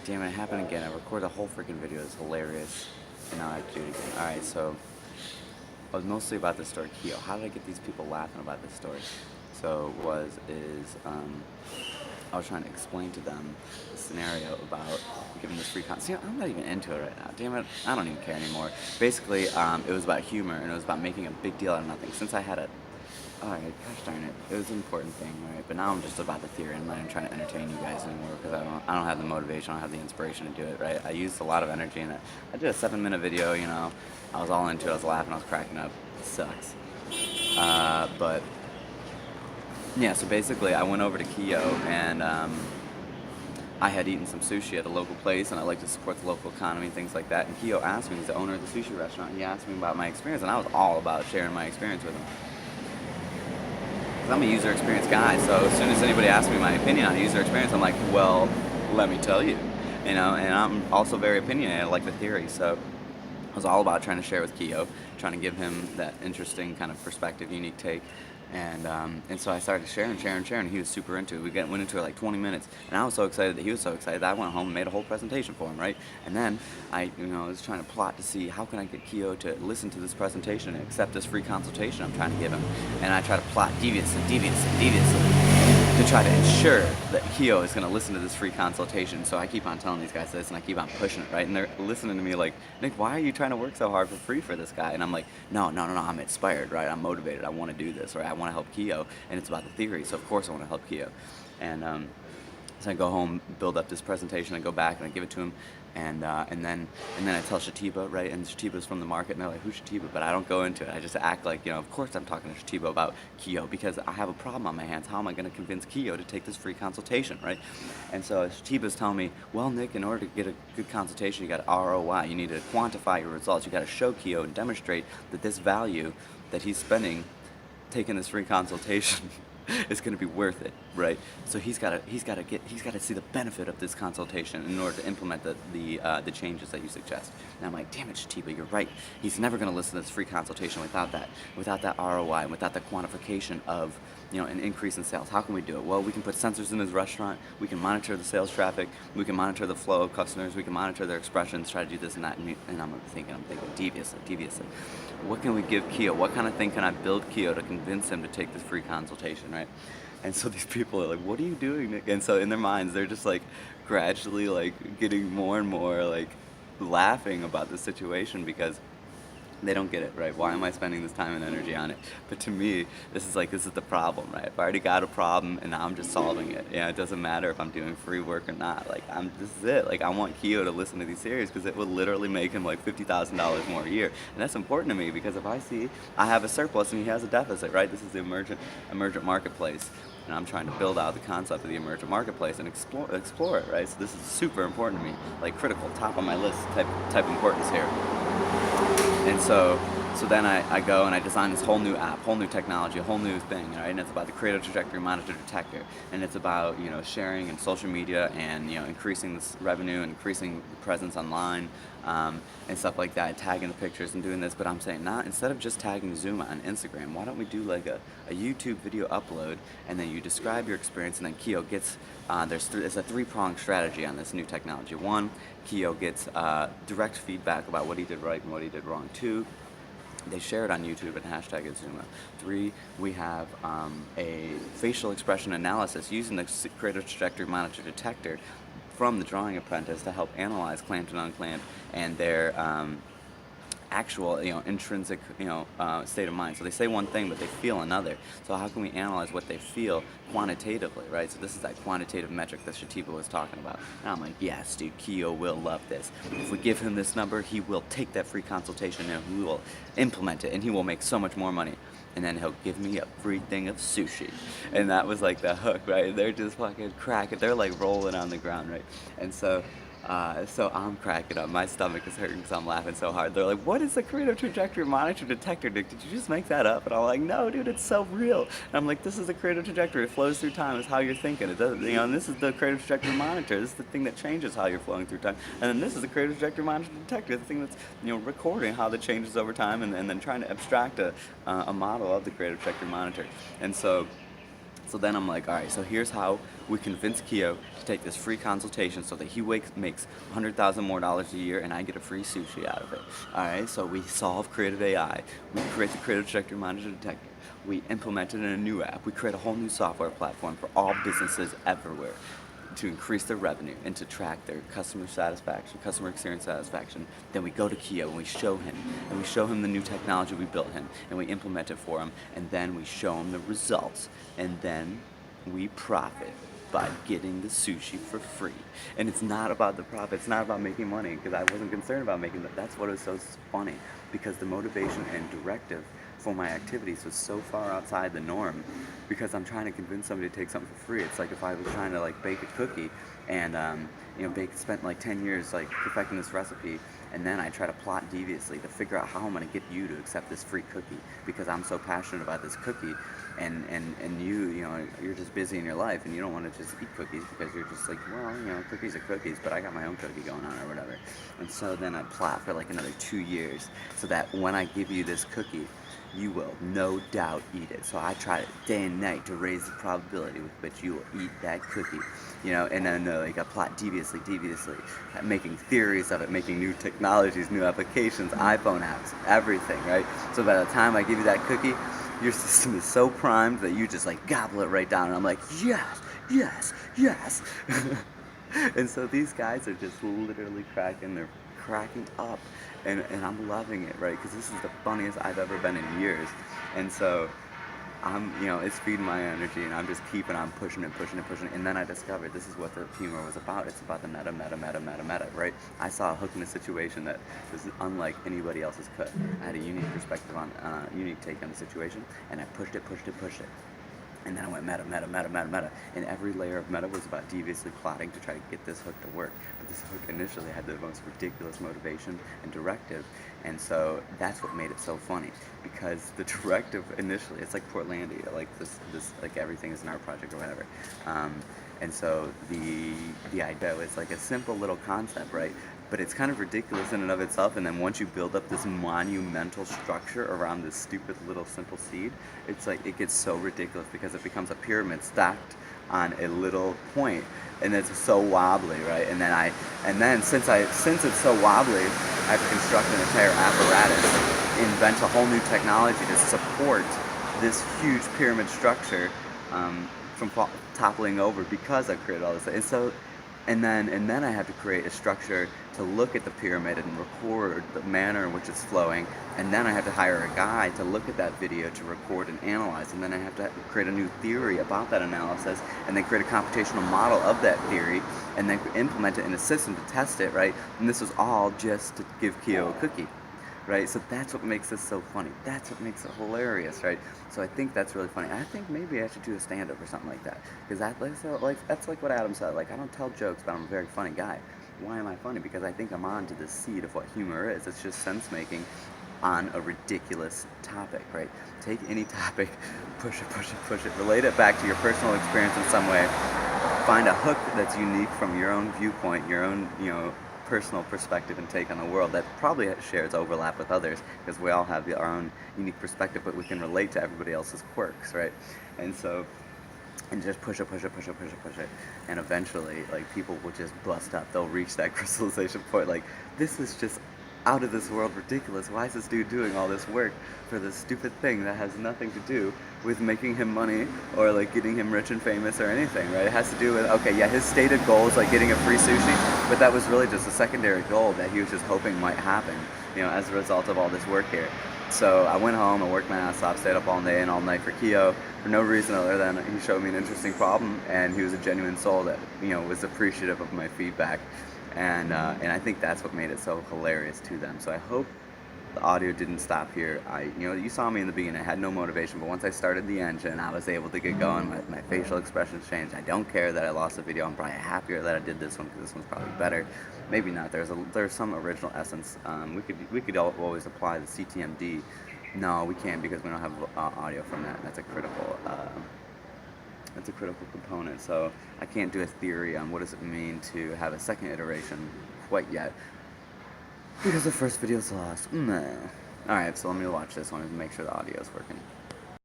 Alright, damn it, it happened again. I recorded a whole freaking video. It's hilarious. And now I have to do it again. Alright, so it was mostly about the story Keo. How did I get these people laughing about this story? So I was trying to explain to them the scenario about giving this free content. See, I'm not even into it right now. Damn it, I don't even care anymore. Basically, it was about humor, and it was about making a big deal out of nothing. Since I had a Alright, gosh darn it. It was an important thing, right? But now I'm just about the theory. I'm not even trying to entertain you guys anymore because I don't have the motivation, I don't have the inspiration to do it, right? I used a lot of energy in it. I did a 7-minute video, you know. I was all into it, I was laughing, I was cracking up. It sucks. But yeah, so basically I went over to Keo and I had eaten some sushi at a local place and I like to support the local economy and things like that. And Keo asked me, he's the owner of the sushi restaurant, and he asked me about my experience, and I was all about sharing my experience with him. I'm a user experience guy, so as soon as anybody asks me my opinion on user experience, I'm like, well, let me tell you, you know. And I'm also very opinionated, I like the theory, so I was all about trying to share with Keo, trying to give him that interesting kind of perspective, unique take. And so I started sharing, and he was super into it. Went into it like 20 minutes, and I was so excited that he was so excited that I went home and made a whole presentation for him, right? And then I was trying to plot to see how can I get Keo to listen to this presentation and accept this free consultation I'm trying to give him. And I try to plot deviously to try to ensure that Keo is going to listen to this free consultation. So I keep on telling these guys this, and I keep on pushing it, right? And they're listening to me like, Nick, why are you trying to work so hard for free for this guy? And I'm like, no, I'm inspired, right? I'm motivated. I want to do this, right? I want to help Keo, and it's about the theory, so of course I want to help Keo. And so I go home, build up this presentation, I go back and I give it to him, and then I tell Shatiba, right? And Shatiba's from the market, and they're like, who's Shatiba? But I don't go into it. I just act like, of course I'm talking to Shatiba about Keo because I have a problem on my hands. How am I going to convince Keo to take this free consultation, right? And so Shatiba's telling me, well, Nick, in order to get a good consultation, you got ROI. You need to quantify your results. You got to show Keo and demonstrate that this value that he's spending taking this free consultation is going to be worth it, right? So he's got to see the benefit of this consultation in order to implement the changes that you suggest. And I'm like, damn it, Shatiba, you're right. He's never going to listen to this free consultation without that ROI, and without the quantification of an increase in sales. How can we do it? Well, we can put sensors in his restaurant. We can monitor the sales traffic. We can monitor the flow of customers. We can monitor their expressions. Try to do this and that. And I'm thinking deviously. What can we give Keo? What kind of thing can I build Keo to convince him to take this free consultation, right? And so these people are like, what are you doing, Nick? And so in their minds, they're just like gradually like getting more and more like laughing about the situation because they don't get it, right? Why am I spending this time and energy on it? But to me, this is the problem, right? I've already got a problem and now I'm just solving it. It doesn't matter if I'm doing free work or not. This is it. Like, I want Keo to listen to these series because it will literally make him like $50,000 more a year. And that's important to me because if I see I have a surplus and he has a deficit, right? This is the emergent marketplace. And I'm trying to build out the concept of the emergent marketplace and explore it, right? So this is super important to me, like critical, top of my list type importance here. And so then I go and I design this whole new app, whole new technology, a whole new thing, right? And it's about the Creative Trajectory Monitor Detector, and it's about sharing in social media and increasing this revenue and increasing presence online and stuff like that, tagging the pictures and doing this. But I'm saying, instead of just tagging Zuma on Instagram, why don't we do like a YouTube video upload, and then you describe your experience, and then Keo gets it's a 3-pronged strategy on this new technology. 1, Keo gets direct feedback about what he did right and what he did wrong. 2, they share it on YouTube and hashtag it Zuma. 3, we have a facial expression analysis using the Creative Trajectory Monitor Detector from the Drawing Apprentice to help analyze clamped and unclamped and their actual intrinsic state of mind. So they say one thing but they feel another. So how can we analyze what they feel quantitatively, right? So this is that quantitative metric that Shatiba was talking about. And I'm like, yes, dude, Keo will love this. If we give him this number, he will take that free consultation and he will implement it, and he will make so much more money. And then he'll give me a free thing of sushi. And that was like the hook, right? They're just fucking cracking. They're like rolling on the ground, right? And so I'm cracking up. My stomach is hurting because I'm laughing so hard. They're like, what is the Creative Trajectory Monitor Detector, Dick? Did you just make that up? And I'm like, no, dude, it's so real. And I'm like, this is the creative trajectory. It flows through time. It's how you're thinking. It does, and this is the Creative Trajectory Monitor. This is the thing that changes how you're flowing through time. And then this is the Creative Trajectory Monitor Detector, the thing that's, recording how the changes over time and then trying to abstract a model of the Creative Trajectory Monitor. And so So then I'm like, all right, so here's how we convince Keo to take this free consultation so that he makes 100,000 more dollars a year and I get a free sushi out of it. All right, so we solve creative AI. We create the creative trajectory monitor detector. We implement it in a new app. We create a whole new software platform for all businesses everywhere to increase their revenue and to track their customer satisfaction, customer experience satisfaction. Then we go to Keo and we show him the new technology we built him, and we implement it for him, and then we show him the results, and then we profit by getting the sushi for free. And it's not about the profit, it's not about making money, because I wasn't concerned about making that. That's what was so funny, because the motivation and directive for my activities was so far outside the norm, because I'm trying to convince somebody to take something for free. It's like if I was trying to like bake a cookie and spent like 10 years like perfecting this recipe, and then I try to plot deviously to figure out how I'm going to get you to accept this free cookie because I'm so passionate about this cookie, and you're just busy in your life and you don't want to just eat cookies because you're just like, well, cookies are cookies, but I got my own cookie going on or whatever. And so then I plot for like another 2 years so that when I give you this cookie, you will no doubt eat it. So I try day and night to raise the probability with which you will eat that cookie, and then I plot deviously, making theories of it, making new technologies, new applications, iPhone apps, everything, right? So by the time I give you that cookie, your system is so primed that you just like gobble it right down, and I'm like, yes, yes, yes. And so these guys are just literally cracking up, and I'm loving it, right? Because this is the funniest I've ever been in years, and so it's feeding my energy, and I'm just keeping on pushing it, and then I discovered this is what the humor was about. It's about the meta, right? I saw a hook in a situation that was unlike anybody else's could. I had a unique perspective on, unique take on the situation, and I pushed it. And then I went meta. And every layer of meta was about deviously plotting to try to get this hook to work. But this hook initially had the most ridiculous motivation and directive. And so that's what made it so funny. Because the directive initially, it's like Portlandia, like this like everything is an art project or whatever. And so the idea is like a simple little concept, right? But it's kind of ridiculous in and of itself, and then once you build up this monumental structure around this stupid little simple seed, it's like it gets so ridiculous because it becomes a pyramid stacked on a little point, and it's so wobbly, right? And then since it's so wobbly, I have to construct an entire apparatus, invent a whole new technology to support this huge pyramid structure from toppling over because I created all this. And then I have to create a structure to look at the pyramid and record the manner in which it's flowing. And then I have to hire a guy to look at that video to record and analyze. And then I have to create a new theory about that analysis, and then create a computational model of that theory, and then implement it in a system to test it, right? And this was all just to give Keo a cookie. Right, so that's what makes this so funny. That's what makes it hilarious, right? So I think that's really funny. I think maybe I should do a stand-up or something like that, because that's like what Adam said. Like, I don't tell jokes, but I'm a very funny guy. Why am I funny? Because I think I'm on to the seed of what humor is. It's just sense-making on a ridiculous topic, right? Take any topic, push it, relate it back to your personal experience in some way. Find a hook that's unique from your own viewpoint, your own, personal perspective and take on the world that probably shares overlap with others, because we all have our own unique perspective, but we can relate to everybody else's quirks, right? And just push it, and eventually, like, people will just bust up. They'll reach that crystallization point. Like, this is just out of this world ridiculous. Why is this dude doing all this work for this stupid thing that has nothing to do with making him money or like getting him rich and famous or anything, right? It has to do with, okay, yeah, his stated goal is like getting a free sushi, but that was really just a secondary goal that he was just hoping might happen, as a result of all this work here. So I went home, I worked my ass off, stayed up all day and all night for Keo for no reason other than he showed me an interesting problem, and he was a genuine soul that, was appreciative of my feedback. And I think that's what made it so hilarious to them. So I hope the audio didn't stop here. You saw me in the beginning. I had no motivation, but once I started the engine, I was able to get going. My facial expressions changed. I don't care that I lost the video. I'm probably happier that I did this one, because this one's probably better. Maybe not. There's some original essence. We could always apply the CTMD. No, we can't, because we don't have audio from that. That's a critical. That's a critical component, so I can't do a theory on what does it mean to have a second iteration quite yet, because the first video's lost. Alright, so let me watch this one and make sure the audio is working.